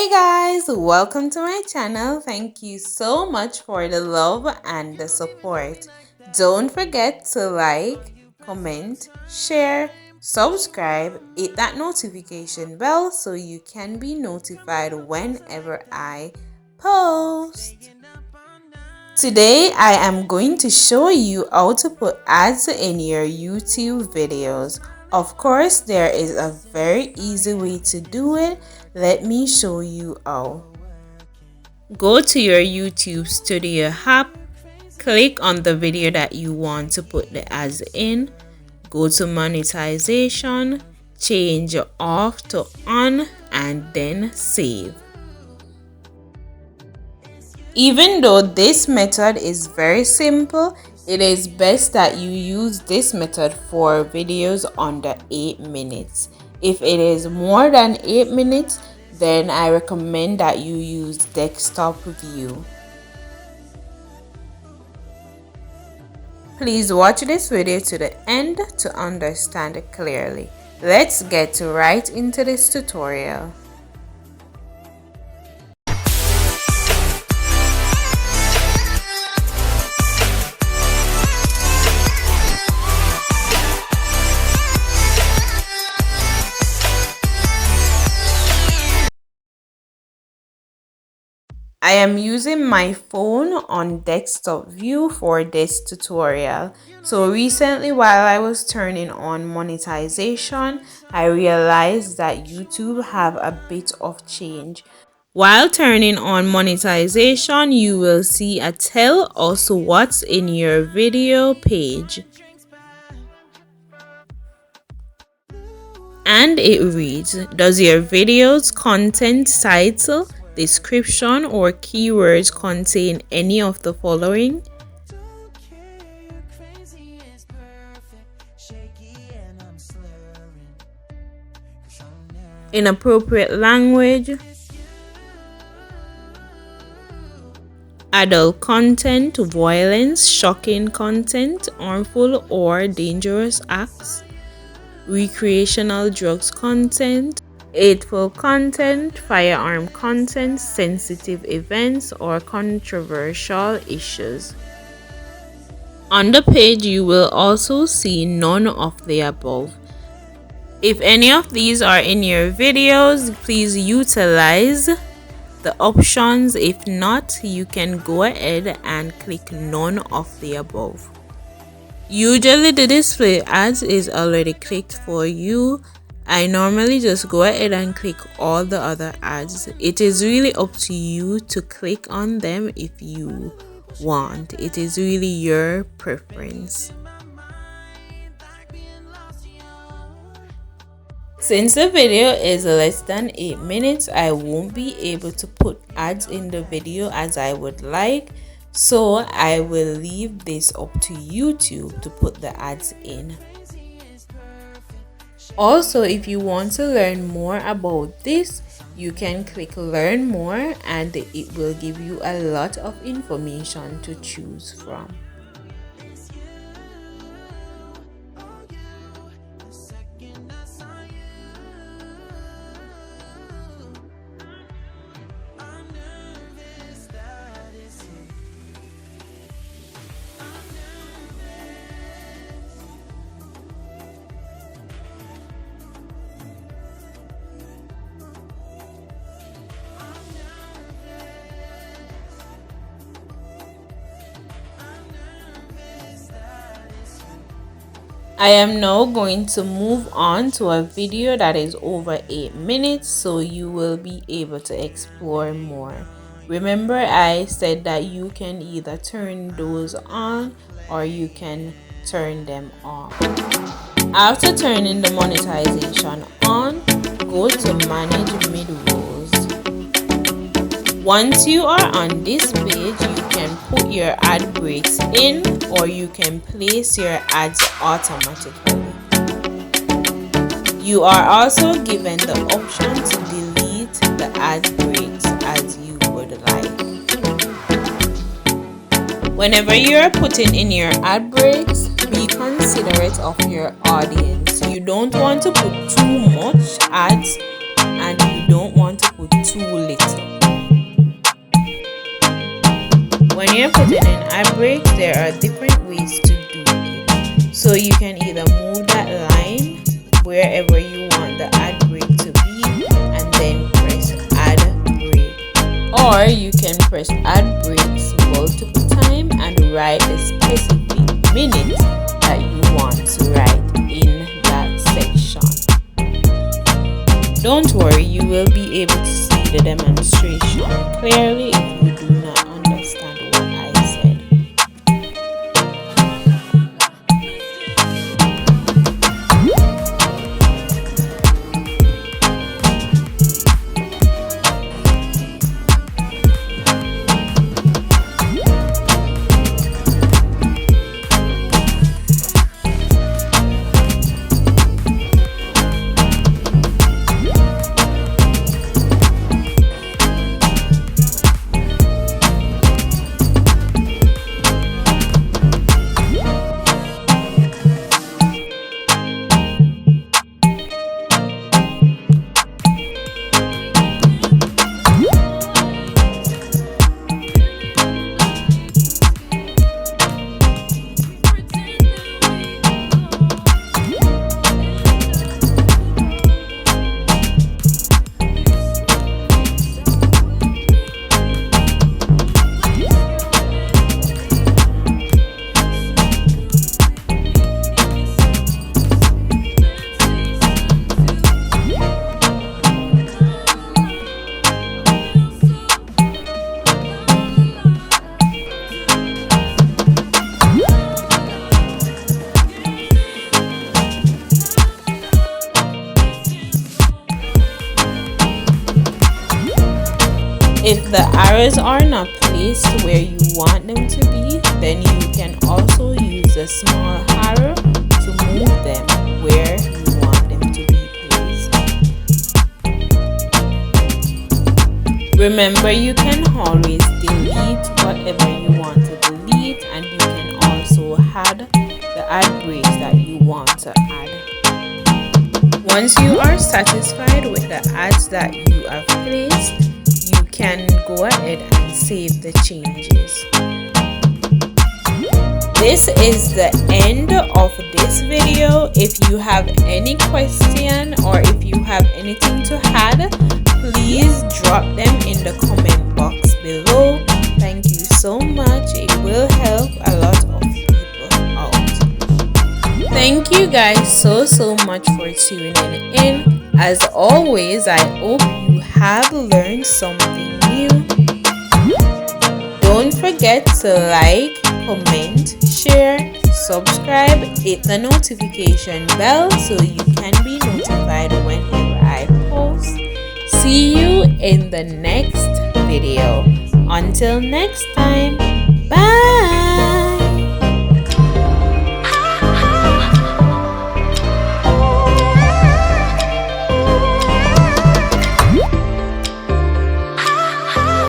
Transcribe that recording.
Hey guys, welcome to my channel. Thank you so much for the love and the support. Don't forget to like, comment, share, subscribe, hit that notification bell so you can be notified whenever I post. Today I am going to show you how to put ads in your YouTube videos. Of course, there is a very easy way to do it. Let me show you how. Go to your YouTube Studio app, click on the video that you want to put the ads in, go to monetization, change off to on, and then save. Even though this method is very simple, it is best that you use this method for videos under 8 minutes. If it is more than 8 minutes, then I recommend that you use desktop view. Please watch this video to the end to understand it clearly. Let's get right into this tutorial. I am using my phone on desktop view for this tutorial. So recently, while I was turning on monetization, I realized that YouTube have a bit of change. While turning on monetization, you will see a tell also what's in your video page. And it reads, does your video's content title, description, or keywords contain any of the following? Inappropriate language, adult content, violence, shocking content, harmful or dangerous acts, recreational drugs content, hateful content, firearm content, sensitive events, or controversial issues. On the page, you will also see none of the above. If any of these are in your videos, please utilize the options. If not, you can go ahead and click none of the above. Usually the display ads is already clicked for you. I normally just go ahead and click all the other ads. It is really up to you to click on them if you want. It is really your preference. Since the video is less than 8 minutes, I won't be able to put ads in the video as I would like. So I will leave this up to YouTube to put the ads in. Also, if you want to learn more about this, you can click learn more and it will give you a lot of information to choose from. I am now going to move on to a video that is over 8 minutes so you will be able to explore more. Remember, I said that you can either turn those on or you can turn them off. After turning the monetization on, go to manage mid-rolls. Once you are on this page, you can put your ad breaks in or you can place your ads automatically. You are also given the option to delete the ad breaks as you would like. Whenever you are putting in your ad breaks, be considerate of your audience. You don't want to put too much ads and you don't want to put too little. When you're putting in ad breaks, there are different ways to do it. So you can either move that line wherever you want the ad break to be and then press add break. Or you can press add breaks multiple times and write the specific minute that you want to write in that section. Don't worry, you will be able to see the demonstration clearly if you do not understand what I said. If the arrows are not placed where you want them to be, then you can also use a small arrow to move them where you want them to be placed. Remember, you can always delete whatever you want to delete, and you can also add the ad breaks that you want to add. Once you are satisfied with the ads that you have placed, you can go ahead and save the changes. This is the end of this video. If you have any question or if you have anything to add, please drop them in the comment box below. Thank you so much. It will help a lot of people out. Thank you guys so much for tuning in. As always, I hope you have learned something new. Don't forget to like, comment, share, subscribe, hit the notification bell so you can be notified whenever I post. See you in the next video. Until next time, bye.